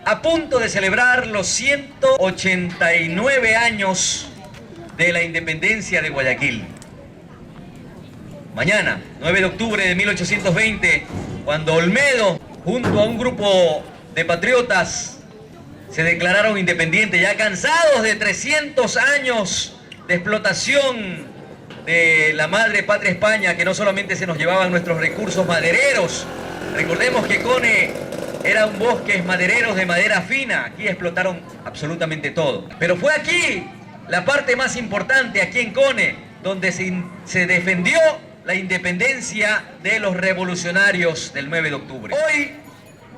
a punto de celebrar los 189 años de la independencia de Guayaquil. Mañana, 9 de octubre de 1820, cuando Olmedo, junto a un grupo de patriotas, se declararon independientes, ya cansados de 300 años de explotación de la madre patria España, que no solamente se nos llevaban nuestros recursos madereros. Recordemos que Cone era un bosque madereros de madera fina. Aquí explotaron absolutamente todo. Pero fue aquí la parte más importante, aquí en Cone, donde se defendió la independencia de los revolucionarios del 9 de octubre. Hoy,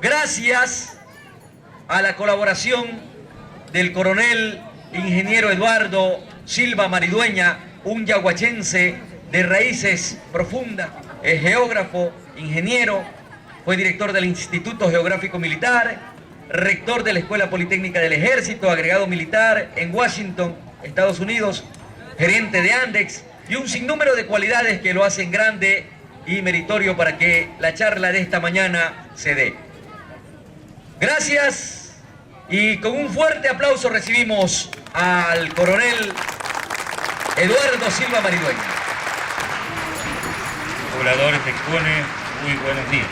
gracias a la colaboración del coronel ingeniero Eduardo Silva Maridueña, un yaguachense de raíces profundas, es geógrafo, ingeniero, fue director del Instituto Geográfico Militar, rector de la Escuela Politécnica del Ejército, agregado militar en Washington, Estados Unidos, gerente de Andex, y un sinnúmero de cualidades que lo hacen grande y meritorio para que la charla de esta mañana se dé. Gracias, y con un fuerte aplauso recibimos al coronel Eduardo Silva Maridueña. Pobladores de Cone, muy buenos días.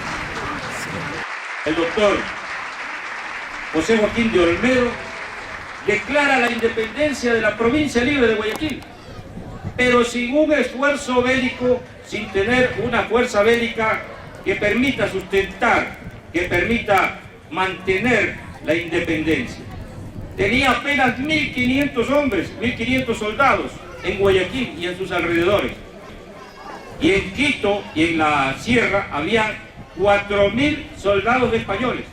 El doctor José Joaquín de Olmedo declara la independencia de la provincia libre de Guayaquil, pero sin un esfuerzo bélico, sin tener una fuerza bélica que permita sustentar, que permita mantener la independencia. Tenía apenas 1.500 hombres, 1.500 soldados en Guayaquil y en sus alrededores. Y en Quito y en la sierra había 4.000 soldados españoles.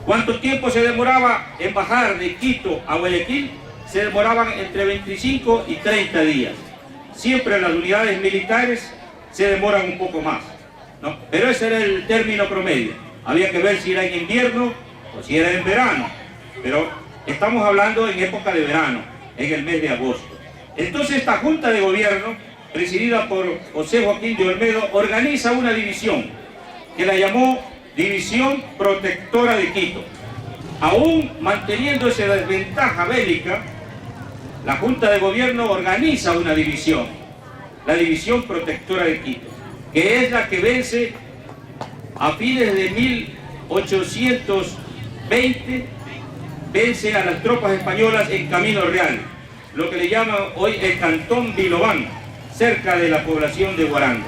¿Cuánto tiempo se demoraba en bajar de Quito a Guayaquil? Se demoraban entre 25 y 30 días. Siempre las unidades militares se demoran un poco más, ¿no? Pero ese era el término promedio. Había que ver si era en invierno o si era en verano. Pero estamos hablando en época de verano, en el mes de agosto. Entonces esta Junta de Gobierno, presidida por José Joaquín de Olmedo, organiza una división que la llamó División Protectora de Quito. Aún manteniendo esa desventaja bélica, la Junta de Gobierno organiza una división, la División Protectora de Quito, que es la que vence a fines de 1820, vence a las tropas españolas en Camino Real, lo que le llaman hoy el Cantón Bilobán, cerca de la población de Huarango.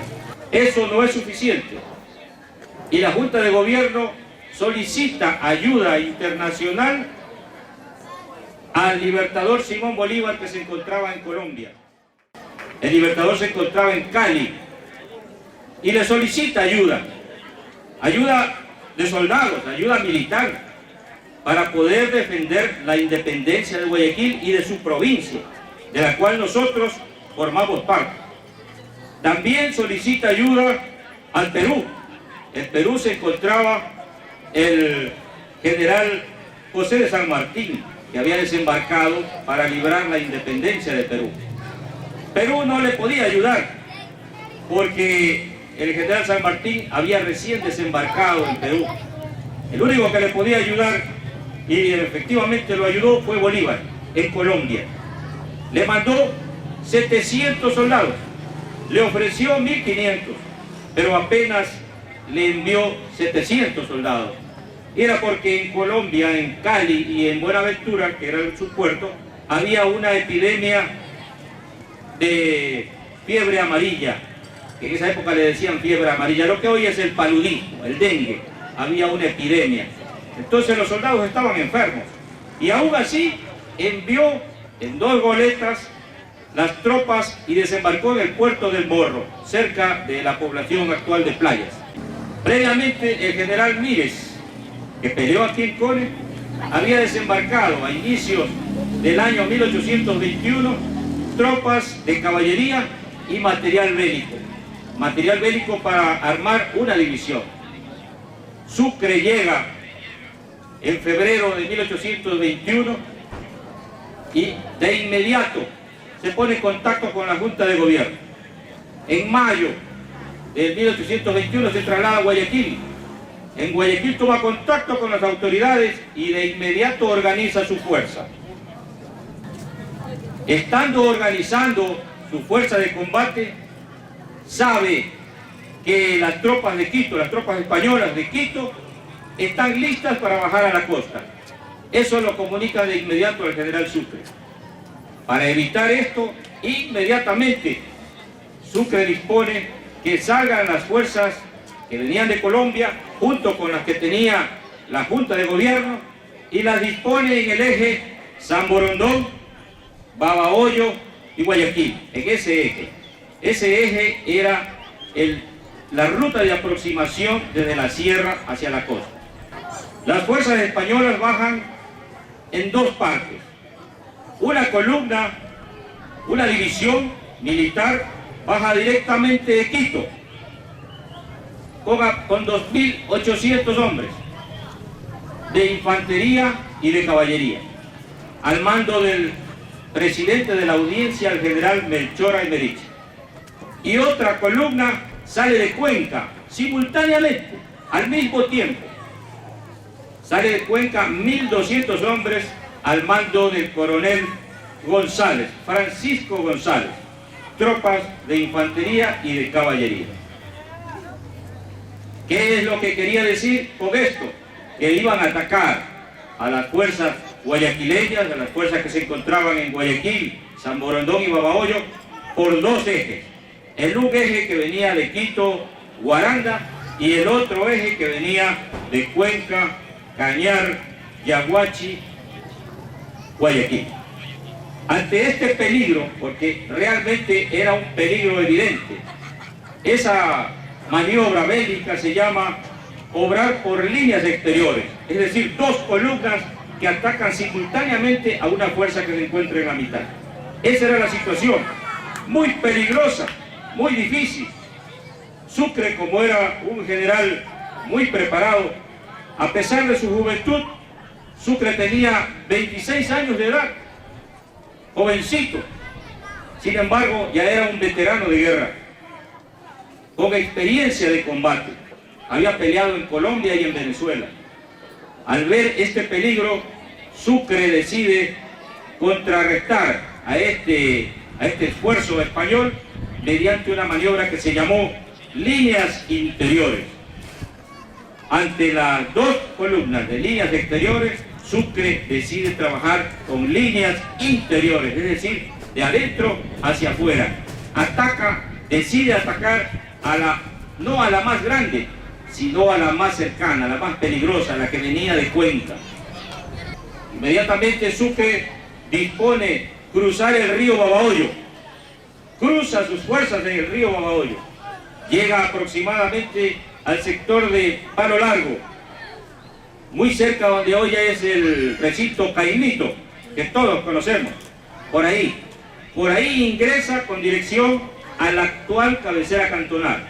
Eso no es suficiente. Y la Junta de Gobierno solicita ayuda internacional al libertador Simón Bolívar, que se encontraba en Colombia. El libertador se encontraba en Cali y le solicita ayuda de soldados, ayuda militar, para poder defender la independencia de Guayaquil y de su provincia, de la cual nosotros formamos parte. También solicita ayuda al Perú. En Perú se encontraba el general José de San Martín, que había desembarcado para librar la independencia de Perú. Perú no le podía ayudar, porque el general San Martín había recién desembarcado en Perú. El único que le podía ayudar, y efectivamente lo ayudó, fue Bolívar, en Colombia. Le mandó 700 soldados, le ofreció 1.500, pero apenas le envió 700 soldados. Era porque en Colombia, en Cali y en Buenaventura, que era su puerto, había una epidemia de fiebre amarilla, que en esa época le decían fiebre amarilla, lo que hoy es el paludismo, el dengue. Había una epidemia. Entonces los soldados estaban enfermos. Y aún así envió en 2 goletas las tropas y desembarcó en el puerto del Morro, cerca de la población actual de Playas. Previamente el general Mírez, que peleó aquí en Cone, había desembarcado a inicios del año 1821 tropas de caballería y material bélico para armar una división. Sucre llega en febrero de 1821 y de inmediato se pone en contacto con la Junta de Gobierno. En mayo de 1821 se traslada a Guayaquil. En Guayaquil toma contacto con las autoridades y de inmediato organiza su fuerza. Estando organizando su fuerza de combate, sabe que las tropas de Quito, las tropas españolas de Quito, están listas para bajar a la costa. Eso lo comunica de inmediato al general Sucre. Para evitar esto, inmediatamente Sucre dispone que salgan las fuerzas que venían de Colombia, junto con las que tenía la Junta de Gobierno, y las dispone en el eje San Borondón, Babahoyo y Guayaquil, en ese eje. Ese eje era la ruta de aproximación desde la sierra hacia la costa. Las fuerzas españolas bajan en dos partes. Una columna, una división militar, baja directamente de Quito, con 2.800 hombres de infantería y de caballería, al mando del presidente de la audiencia, el general Melchor Aymerich. Y otra columna sale de Cuenca, simultáneamente, al mismo tiempo. Sale de Cuenca 1.200 hombres al mando del coronel González, Francisco González, tropas de infantería y de caballería. ¿Qué es lo que quería decir con esto? Que iban a atacar a las fuerzas guayaquileñas, a las fuerzas que se encontraban en Guayaquil, San Borondón y Babahoyo, por dos ejes. El un eje que venía de Quito, Guaranda, y el otro eje que venía de Cuenca, Cañar, Yaguachi, Guayaquil. Ante este peligro, porque realmente era un peligro evidente, esa maniobra bélica se llama obrar por líneas exteriores, es decir, dos columnas que atacan simultáneamente a una fuerza que se encuentra en la mitad. Esa era la situación, muy peligrosa, muy difícil. Sucre, como era un general muy preparado, a pesar de su juventud, Sucre tenía 26 años de edad, jovencito. Sin embargo, ya era un veterano de guerra, con experiencia de combate. Había peleado en Colombia y en Venezuela. Al ver este peligro, Sucre decide contrarrestar a este esfuerzo español mediante una maniobra que se llamó líneas interiores. Ante las dos columnas de líneas exteriores, Sucre decide trabajar con líneas interiores, es decir, de adentro hacia afuera. Decide atacar no a la más grande, sino a la más cercana, a la más peligrosa, la que venía de Cuenca. Inmediatamente Sucre dispone cruzar el río Babahoyo, cruza sus fuerzas en el río Babahoyo, llega aproximadamente al sector de Palo Largo, muy cerca donde hoy es el recinto Caimito, que todos conocemos. Por ahí ingresa con dirección a la actual cabecera cantonal.